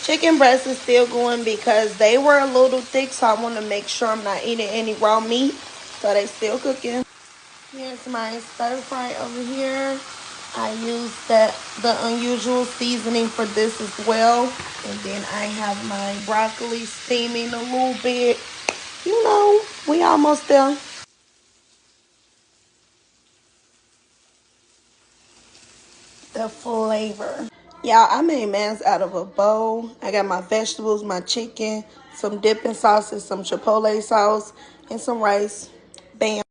Chicken breast is still going because they were a little thick, so I want to make sure I'm not eating any raw meat. So they still cooking. Here's my stir fry over here. I use the unusual seasoning for this as well. And then I have my broccoli steaming a little bit. You know, we almost there. The flavor. Y'all, I made mans out of a bowl. I got my vegetables, my chicken, some dipping sauces, some chipotle sauce, and some rice. Bam.